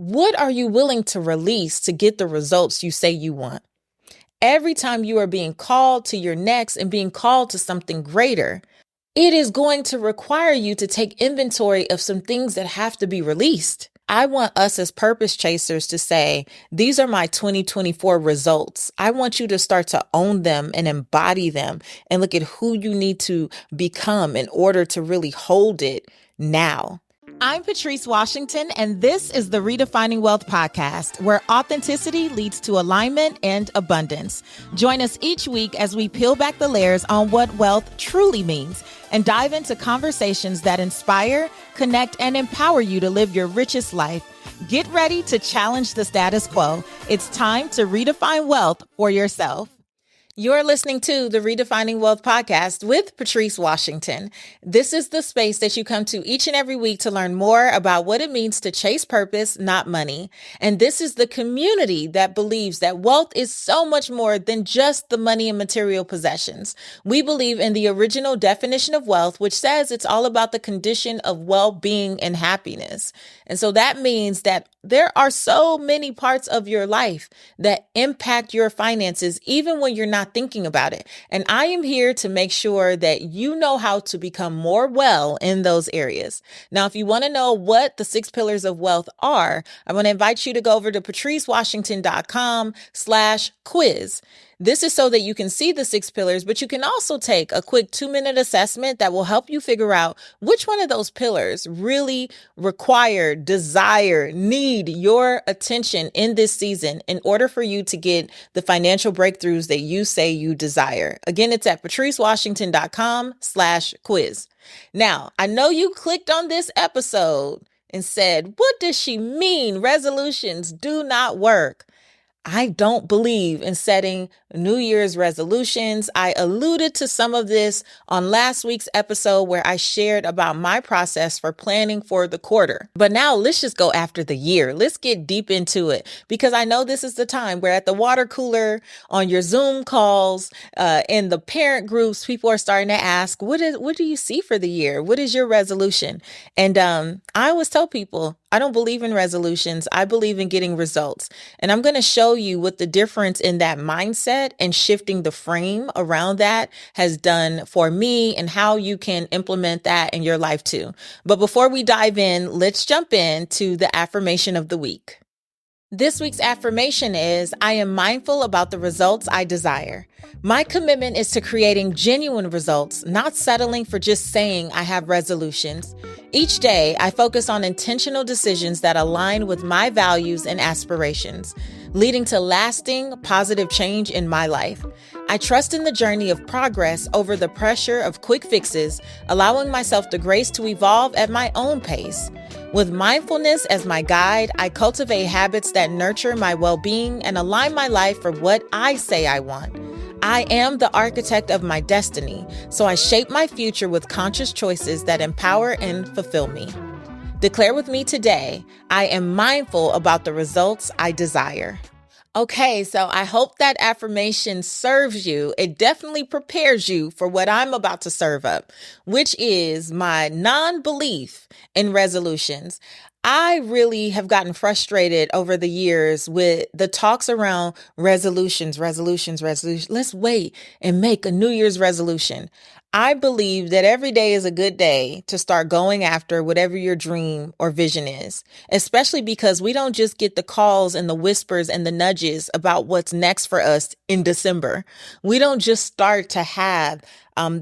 What are you willing to release to get the results you say you want? Every time you are being called to your next and being called to something greater, it is going to require you to take inventory of some things that have to be released. I want us as purpose chasers to say, these are my 2024 results. I want you to start to own them and embody them and look at who you need to become in order to really hold it now. I'm Patrice Washington, and this is the Redefining Wealth podcast, where authenticity leads to alignment and abundance. Join us each week as we peel back the layers on what wealth truly means and dive into conversations that inspire, connect, and empower you to live your richest life. Get ready to challenge the status quo. It's time to redefine wealth for yourself. You're listening to the Redefining Wealth podcast with Patrice Washington. This is the space that you come to each and every week to learn more about what it means to chase purpose, not money. And this is the community that believes that wealth is so much more than just the money and material possessions. We believe in the original definition of wealth, which says it's all about the condition of well-being and happiness. And so that means that there are so many parts of your life that impact your finances, even when you're not thinking about it. And I am here to make sure that you know how to become more well in those areas. Now, if you want to know what the 6 pillars of wealth are, I want to invite you to go over to patricewashington.com/quiz. This is so that you can see the 6 pillars, but you can also take a quick 2-minute assessment that will help you figure out which one of those pillars really require, desire, need your attention in this season in order for you to get the financial breakthroughs that you say you desire. Again, it's at patricewashington.com/quiz. Now, I know you clicked on this episode and said, what does she mean? Resolutions do not work. I don't believe in setting New Year's resolutions. I alluded to some of this on last week's episode where I shared about my process for planning for the quarter. But now let's just go after the year. Let's get deep into it, because I know this is the time where at the water cooler, on your Zoom calls, in the parent groups, people are starting to ask, what do you see for the year? What is your resolution? And I always tell people, I don't believe in resolutions. I believe in getting results. And I'm going to show you what the difference in that mindset and shifting the frame around that has done for me and how you can implement that in your life too. But before we dive in, let's jump into the affirmation of the week. This week's affirmation is, I am mindful about the results I desire. My commitment is to creating genuine results, not settling for just saying I have resolutions. Each day, I focus on intentional decisions that align with my values and aspirations, leading to lasting, positive change in my life. I trust in the journey of progress over the pressure of quick fixes, allowing myself the grace to evolve at my own pace. With mindfulness as my guide, I cultivate habits that nurture my well-being and align my life for what I say I want. I am the architect of my destiny, so I shape my future with conscious choices that empower and fulfill me. Declare with me today, I am mindful about the results I desire. Okay, so I hope that affirmation serves you. It definitely prepares you for what I'm about to serve up, which is my non-belief in resolutions. I really have gotten frustrated over the years with the talks around resolutions. Let's wait and make a New Year's resolution. I believe that every day is a good day to start going after whatever your dream or vision is, especially because we don't just get the calls and the whispers and the nudges about what's next for us in December. We don't just start to have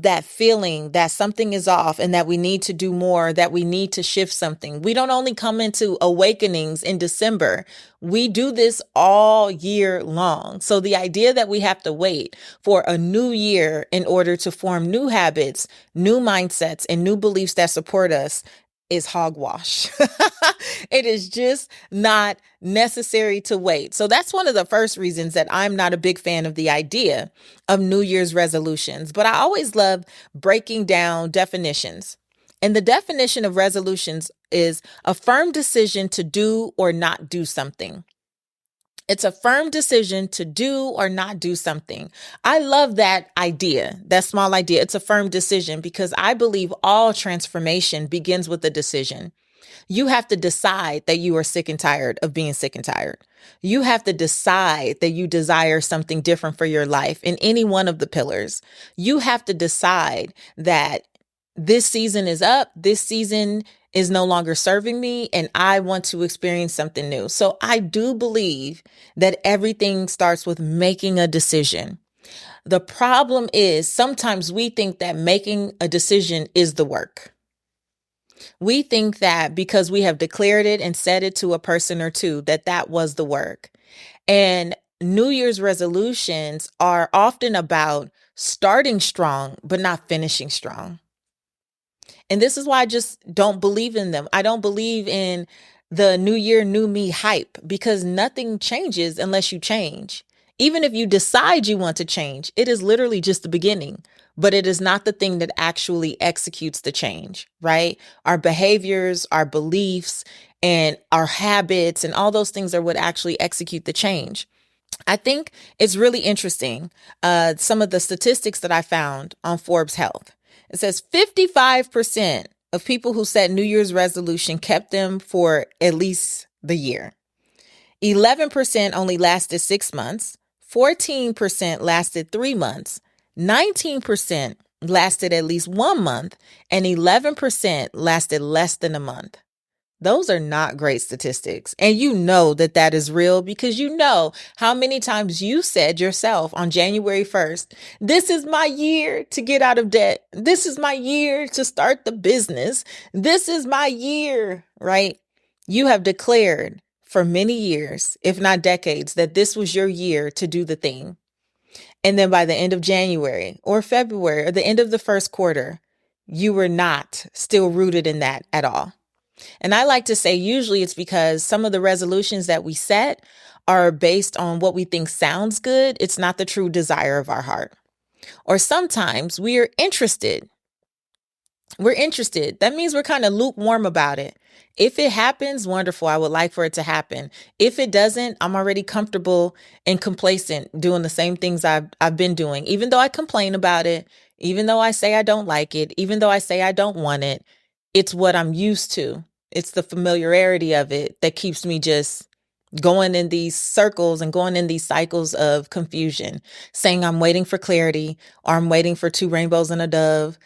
that feeling that something is off and that we need to do more, that we need to shift something. We don't only come into awakenings in December. We do this all year long. So the idea that we have to wait for a new year in order to form new habits, new mindsets, and new beliefs that support us is hogwash. It is just not necessary to wait. So that's one of the first reasons that I'm not a big fan of the idea of New Year's resolutions. But I always love breaking down definitions. And the definition of resolutions is a firm decision to do or not do something. It's a firm decision to do or not do something. I love that idea, that small idea. It's a firm decision because I believe all transformation begins with a decision. You have to decide that you are sick and tired of being sick and tired. You have to decide that you desire something different for your life in any one of the pillars. You have to decide that this season is up. This season is no longer serving me, and I want to experience something new. So I do believe that everything starts with making a decision. The problem is sometimes we think that making a decision is the work. We think that because we have declared it and said it to a person or two, that that was the work. And New Year's resolutions are often about starting strong, but not finishing strong. And this is why I just don't believe in them. I don't believe in the new year, new me hype, because nothing changes unless you change. Even if you decide you want to change, it is literally just the beginning, but it is not the thing that actually executes the change, right? Our behaviors, our beliefs, and our habits, and all those things are what actually execute the change. I think it's really interesting. Some of the statistics that I found on Forbes Health. It says 55% of people who set New Year's resolution kept them for at least the year. 11% only lasted 6 months. 14% lasted 3 months. 19% lasted at least 1 month. And 11% lasted less than a month. Those are not great statistics. And you know that that is real because you know how many times you said yourself on January 1st, this is my year to get out of debt. This is my year to start the business. This is my year, right? You have declared for many years, if not decades, that this was your year to do the thing. And then by the end of January or February or the end of the first quarter, you were not still rooted in that at all. And I like to say usually it's because some of the resolutions that we set are based on what we think sounds good. It's not the true desire of our heart. Or sometimes we are interested. We're interested. That means we're kind of lukewarm about it. If it happens, wonderful. I would like for it to happen. If it doesn't, I'm already comfortable and complacent doing the same things I've been doing. Even though I complain about it, even though I say I don't like it, even though I say I don't want it, it's what I'm used to. It's the familiarity of it that keeps me just going in these circles and going in these cycles of confusion, saying I'm waiting for clarity or I'm waiting for 2 rainbows and a dove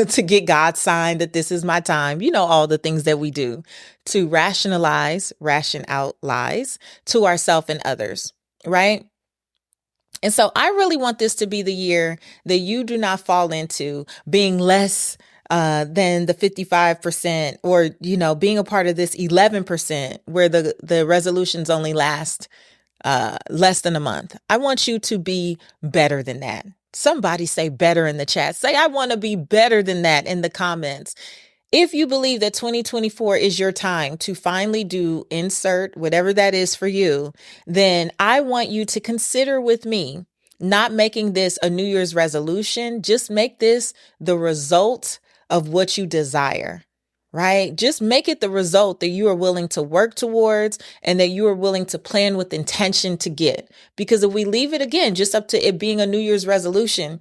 to get God's sign that this is my time. You know, all the things that we do to ration out lies to ourselves and others, right? And so I really want this to be the year that you do not fall into being less than the 55% or, being a part of this 11% where the resolutions only last less than a month. I want you to be better than that. Somebody say better in the chat. Say, I want to be better than that in the comments. If you believe that 2024 is your time to finally do insert whatever that is for you, then I want you to consider with me not making this a New Year's resolution. Just make this the result of what you desire, right? Just make it the result that you are willing to work towards and that you are willing to plan with intention to get. Because if we leave it again, just up to it being a New Year's resolution,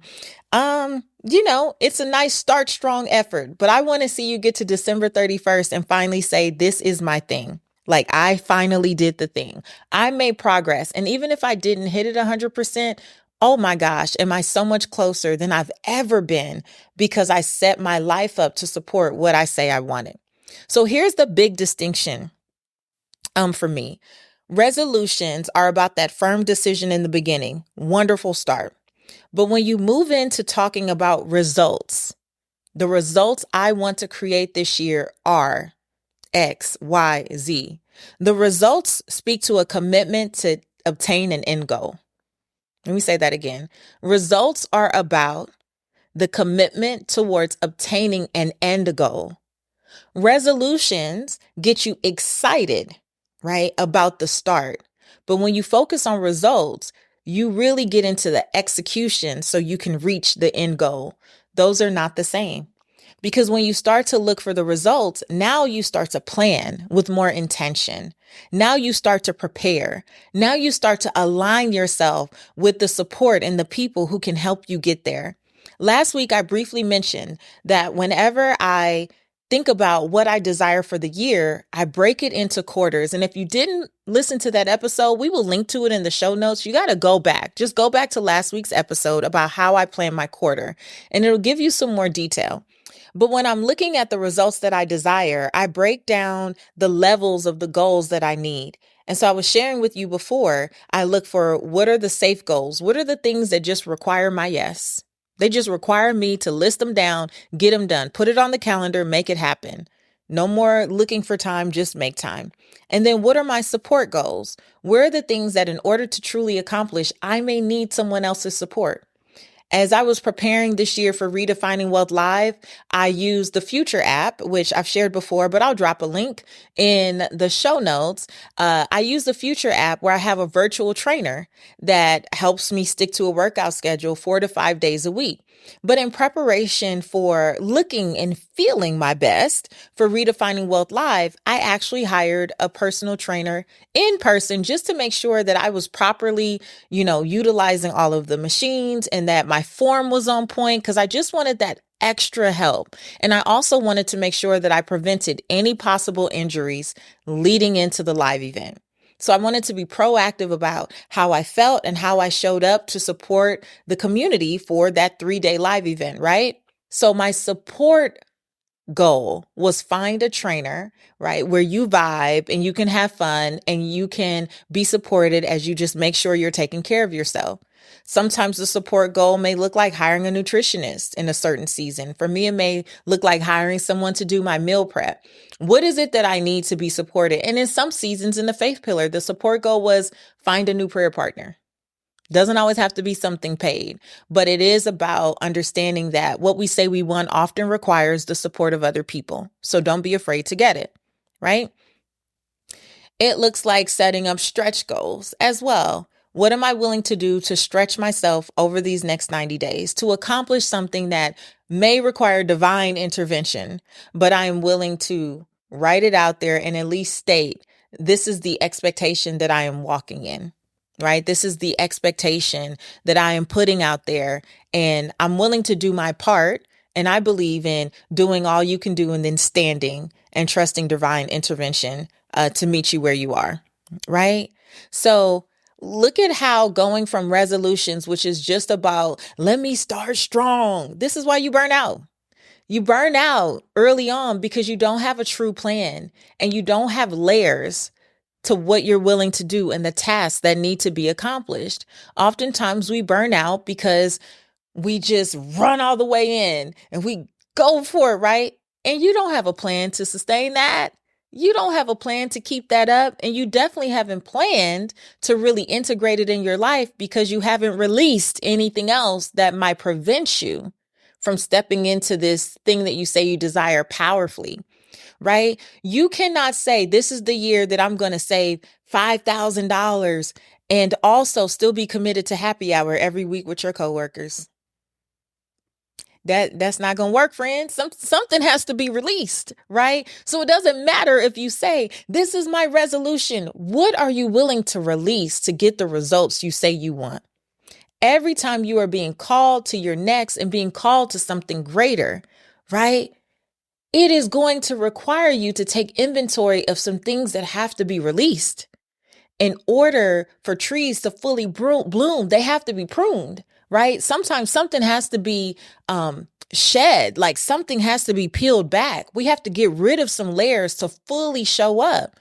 it's a nice start strong effort, but I want to see you get to December 31st and finally say, this is my thing. Like I finally did the thing. I made progress. And even if I didn't hit it 100%, oh my gosh, am I so much closer than I've ever been because I set my life up to support what I say I wanted. So here's the big distinction for me. Resolutions are about that firm decision in the beginning. Wonderful start. But when you move into talking about results, the results I want to create this year are X, Y, Z. The results speak to a commitment to obtain an end goal. Let me say that again. Results are about the commitment towards obtaining an end goal. Resolutions get you excited, right, about the start. But when you focus on results, you really get into the execution so you can reach the end goal. Those are not the same. Because when you start to look for the results, now you start to plan with more intention. Now you start to prepare. Now you start to align yourself with the support and the people who can help you get there. Last week, I briefly mentioned that whenever I think about what I desire for the year, I break it into quarters. And if you didn't listen to that episode, we will link to it in the show notes. You got to go back. Just go back to last week's episode about how I plan my quarter, and it'll give you some more detail. But when I'm looking at the results that I desire, I break down the levels of the goals that I need. And so I was sharing with you before, I look for what are the safe goals? What are the things that just require my yes? They just require me to list them down, get them done, put it on the calendar, make it happen. No more looking for time, just make time. And then what are my support goals? Where are the things that in order to truly accomplish, I may need someone else's support? As I was preparing this year for Redefining Wealth Live, I used the Future app, which I've shared before, but I'll drop a link in the show notes. I use the Future app where I have a virtual trainer that helps me stick to a workout schedule 4 to 5 days a week. But in preparation for looking and feeling my best for Redefining Wealth Live, I actually hired a personal trainer in person just to make sure that I was properly, utilizing all of the machines and that my form was on point, because I just wanted that extra help. And I also wanted to make sure that I prevented any possible injuries leading into the live event. So I wanted to be proactive about how I felt and how I showed up to support the community for that 3-day live event, right? So my support goal was find a trainer, right? Where you vibe and you can have fun and you can be supported as you just make sure you're taking care of yourself. Sometimes the support goal may look like hiring a nutritionist in a certain season. For me, it may look like hiring someone to do my meal prep. What is it that I need to be supported? And in some seasons in the faith pillar, the support goal was find a new prayer partner. Doesn't always have to be something paid, but it is about understanding that what we say we want often requires the support of other people. So don't be afraid to get it, right? It looks like setting up stretch goals as well. What am I willing to do to stretch myself over these next 90 days to accomplish something that may require divine intervention, but I am willing to write it out there and at least state, this is the expectation that I am walking in, right? This is the expectation that I am putting out there, and I'm willing to do my part. And I believe in doing all you can do and then standing and trusting divine intervention to meet you where you are, right? So look at how going from resolutions, which is just about, let me start strong. This is why you burn out. You burn out early on because you don't have a true plan and you don't have layers to what you're willing to do and the tasks that need to be accomplished. Oftentimes we burn out because we just run all the way in and we go for it, right? And you don't have a plan to sustain that. You don't have a plan to keep that up. And you definitely haven't planned to really integrate it in your life because you haven't released anything else that might prevent you from stepping into this thing that you say you desire powerfully, right? You cannot say this is the year that I'm going to save $5,000 and also still be committed to happy hour every week with your coworkers. That's not going to work, friends. Something has to be released, right? So it doesn't matter if you say, this is my resolution. What are you willing to release to get the results you say you want? Every time you are being called to your next and being called to something greater, right? It is going to require you to take inventory of some things that have to be released. In order for trees to fully bloom, they have to be pruned, right? Sometimes something has to be shed, like something has to be peeled back. We have to get rid of some layers to fully show up.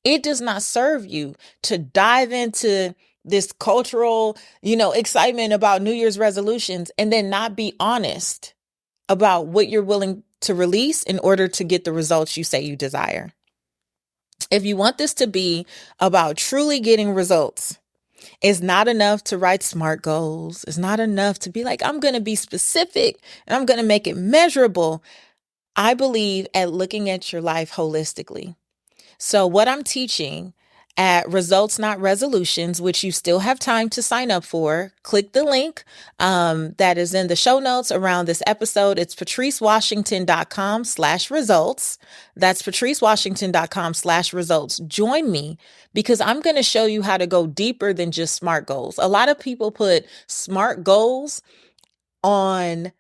It does not serve you to dive into this cultural, excitement about New Year's resolutions and then not be honest about what you're willing to release in order to get the results you say you desire. If you want this to be about truly getting results, it's not enough to write SMART goals. It's not enough to be like, I'm going to be specific and I'm going to make it measurable. I believe at looking at your life holistically. So what I'm teaching at Results Not Resolutions, which you still have time to sign up for, click the link that is in the show notes around this episode. It's patricewashington.com/results. That's patricewashington.com/results. Join me because I'm going to show you how to go deeper than just SMART goals. A lot of people put SMART goals on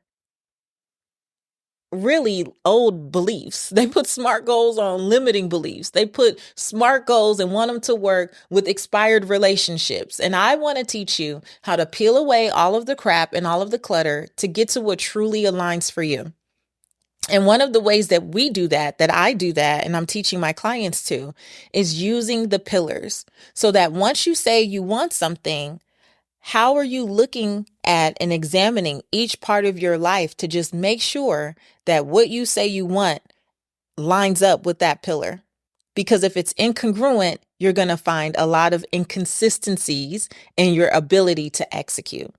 really old beliefs. They put SMART goals on limiting beliefs. They put SMART goals and want them to work with expired relationships. And I want to teach you how to peel away all of the crap and all of the clutter to get to what truly aligns for you. And one of the ways that we do that I do that, and I'm teaching my clients to, is using the pillars so that once you say you want something, how are you looking at and examining each part of your life to just make sure that what you say you want lines up with that pillar? Because if it's incongruent, you're going to find a lot of inconsistencies in your ability to execute.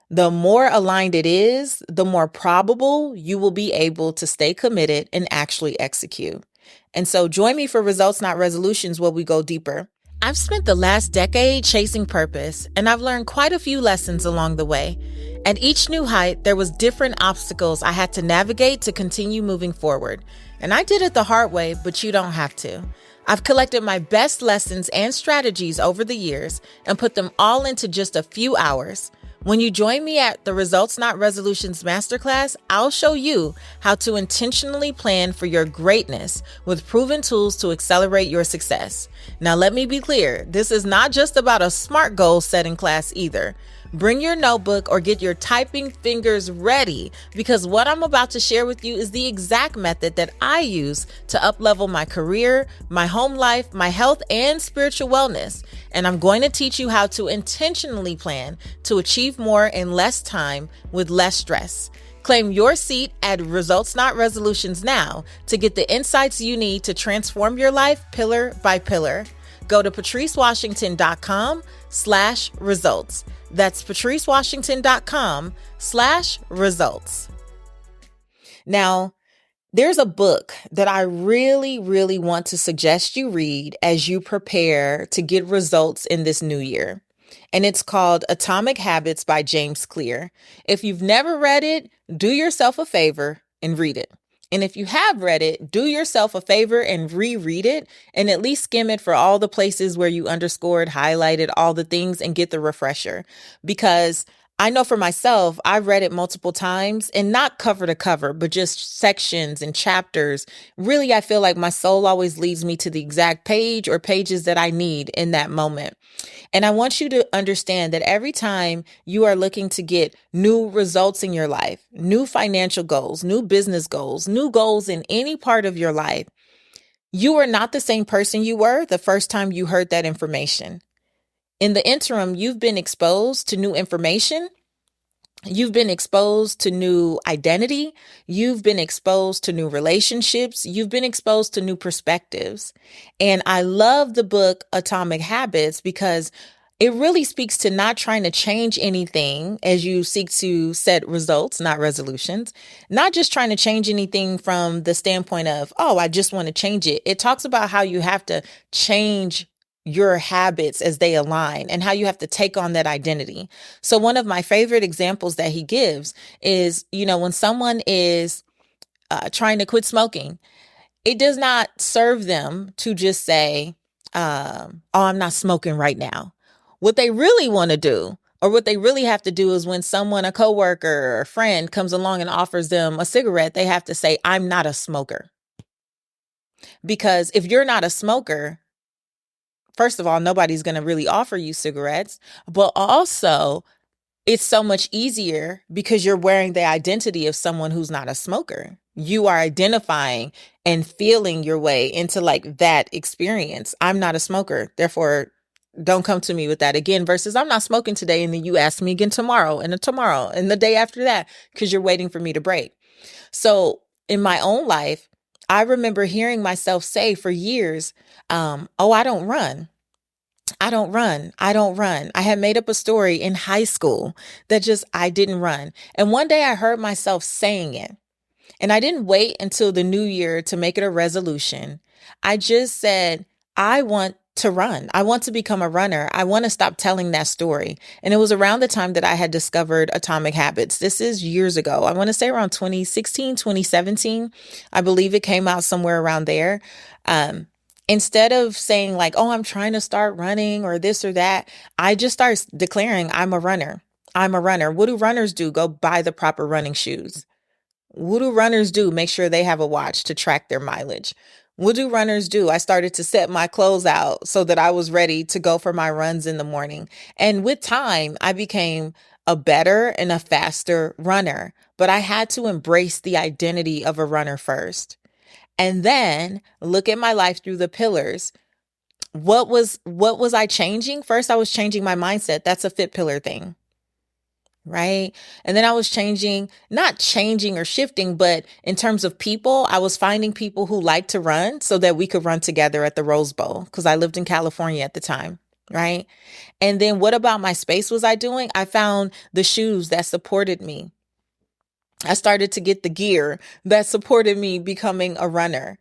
The more aligned it is, the more probable you will be able to stay committed and actually execute. And so join me for Results Not Resolutions, where we go deeper. I've spent the last decade chasing purpose, and I've learned quite a few lessons along the way. At each new height, there was different obstacles I had to navigate to continue moving forward. And I did it the hard way, but you don't have to. I've collected my best lessons and strategies over the years and put them all into just a few hours. When you join me at the Results Not Resolutions Masterclass, I'll show you how to intentionally plan for your greatness with proven tools to accelerate your success. Now, let me be clear, this is not just about a SMART goal setting class either. Bring your notebook or get your typing fingers ready, because what I'm about to share with you is the exact method that I use to uplevel my career, my home life, my health, and spiritual wellness. And I'm going to teach you how to intentionally plan to achieve more in less time with less stress. Claim your seat at Results Not Resolutions now to get the insights you need to transform your life pillar by pillar. Go to patricewashington.com/results. That's patricewashington.com/results. Now, there's a book that I really, really want to suggest you read as you prepare to get results in this new year. And it's called Atomic Habits by James Clear. If you've never read it, do yourself a favor and read it. And if you have read it, do yourself a favor and reread it and at least skim it for all the places where you underscored, highlighted all the things, and get the refresher. Because I know for myself, I've read it multiple times, and not cover to cover, but just sections and chapters. Really, I feel like my soul always leads me to the exact page or pages that I need in that moment. And I want you to understand that every time you are looking to get new results in your life, new financial goals, new business goals, new goals in any part of your life, you are not the same person you were the first time you heard that information. In the interim, you've been exposed to new information. You've been exposed to new identity. You've been exposed to new relationships. You've been exposed to new perspectives. And I love the book Atomic Habits because it really speaks to not trying to change anything as you seek to set results, not resolutions, not just trying to change anything from the standpoint of, oh, I just want to change it. It talks about how you have to change your habits as they align and how you have to take on that identity. So one of my favorite examples that he gives is, when someone is trying to quit smoking, it does not serve them to just say, oh, I'm not smoking right now. What they really want to do, or what they really have to do, is when someone, a coworker or a friend, comes along and offers them a cigarette, they have to say, I'm not a smoker. Because if you're not a smoker, first of all, nobody's going to really offer you cigarettes, but also it's so much easier because you're wearing the identity of someone who's not a smoker. You are identifying and feeling your way into like that experience. I'm not a smoker, therefore don't come to me with that again, versus I'm not smoking today. And then you ask me again tomorrow and the day after that, because you're waiting for me to break. So in my own life, I remember hearing myself say for years, oh, I don't run. I don't run. I don't run. I had made up a story in high school that I didn't run. And one day I heard myself saying it. And I didn't wait until the new year to make it a resolution. I just said, I want to run. I want to become a runner. I want to stop telling that story. And it was around the time that I had discovered Atomic Habits. This is years ago. I want to say around 2016, 2017. I believe it came out somewhere around there. Instead of saying like, oh, I'm trying to start running or this or that, I just start declaring I'm a runner. I'm a runner. What do runners do? Go buy the proper running shoes. What do runners do? Make sure they have a watch to track their mileage. What do runners do? I started to set my clothes out so that I was ready to go for my runs in the morning. And with time, I became a better and a faster runner. But I had to embrace the identity of a runner first. And then look at my life through the pillars. What was I changing? First, I was changing my mindset. That's a fit pillar thing. Right. And then I was changing, not changing or shifting, but in terms of people, I was finding people who like to run so that we could run together at the Rose Bowl because I lived in California at the time. Right. And then what about my space was I doing? I found the shoes that supported me. I started to get the gear that supported me becoming a runner.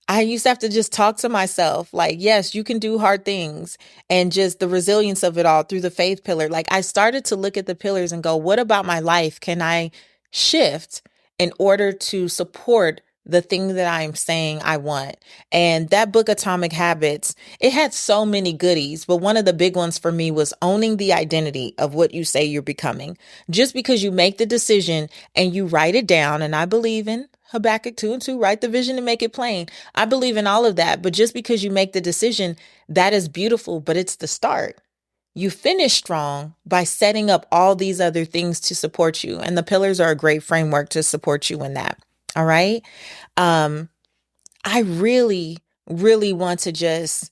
I used to have to just talk to myself like, yes, you can do hard things, and just the resilience of it all through the faith pillar. Like I started to look at the pillars and go, what about my life can I shift in order to support the thing that I'm saying I want? And that book, Atomic Habits, it had so many goodies, but one of the big ones for me was owning the identity of what you say you're becoming. Just because you make the decision and you write it down, and I believe in Habakkuk 2:2, write the vision and make it plain. I believe in all of that. But just because you make the decision, that is beautiful, but it's the start. You finish strong by setting up all these other things to support you. And the pillars are a great framework to support you in that. All right. I really, really want to just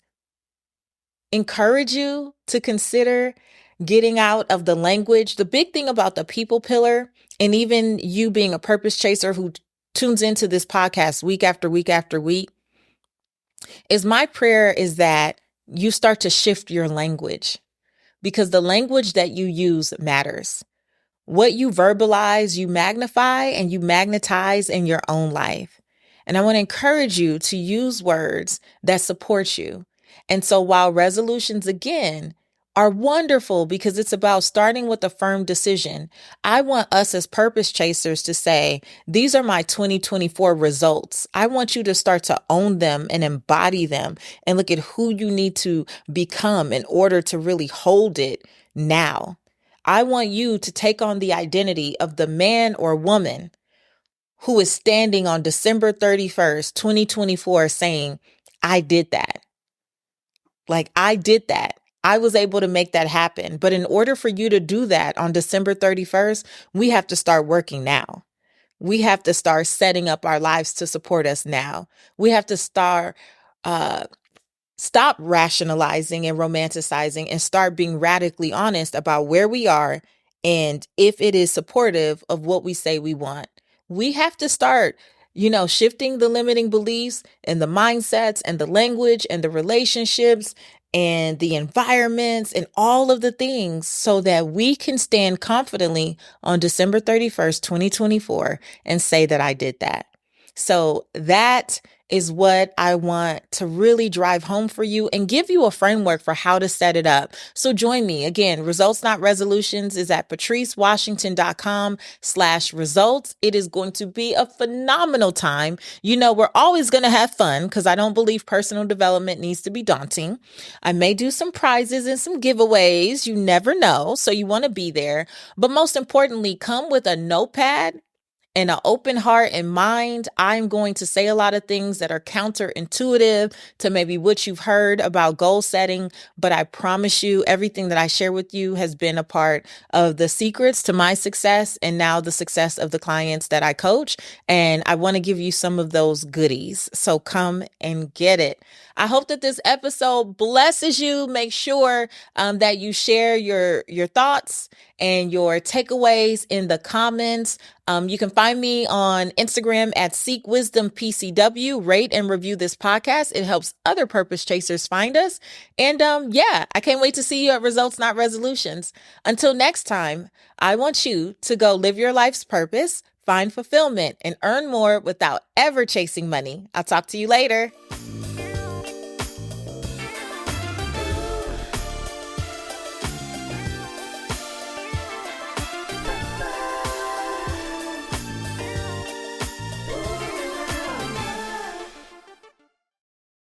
encourage you to consider getting out of the language. The big thing about the people pillar, and even you being a purpose chaser who tunes into this podcast week after week after week, is my prayer is that you start to shift your language, because the language that you use matters. What you verbalize, you magnify and you magnetize in your own life. And I want to encourage you to use words that support you. And so while resolutions, again, are wonderful because it's about starting with a firm decision, I want us as purpose chasers to say, these are my 2024 results. I want you to start to own them and embody them and look at who you need to become in order to really hold it now. I want you to take on the identity of the man or woman who is standing on December 31st, 2024, saying, I did that. Like I did that. I was able to make that happen. But in order for you to do that on December 31st, we have to start working now. We have to start setting up our lives to support us now. We have to stop rationalizing and romanticizing and start being radically honest about where we are and if it is supportive of what we say we want. We have to start, shifting the limiting beliefs and the mindsets and the language and the relationships and the environments and all of the things so that we can stand confidently on December 31st, 2024 and say that I did that. So that is what I want to really drive home for you and give you a framework for how to set it up. So join me again. Results Not Resolutions is at patricewashington.com/results. It is going to be a phenomenal time. We're always going to have fun because I don't believe personal development needs to be daunting. I may do some prizes and some giveaways. You never know. So you want to be there. But most importantly, come with a notepad and an open heart and mind. I'm going to say a lot of things that are counterintuitive to maybe what you've heard about goal setting, but I promise you everything that I share with you has been a part of the secrets to my success and now the success of the clients that I coach. And I want to give you some of those goodies. So come and get it. I hope that this episode blesses you. Make sure that you share your thoughts and your takeaways in the comments. You can find me on Instagram at Seek Wisdom PCW. Rate and review this podcast. It helps other purpose chasers find us. And I can't wait to see you at Results Not Resolutions. Until next time, I want you to go live your life's purpose, find fulfillment, and earn more without ever chasing money. I'll talk to you later.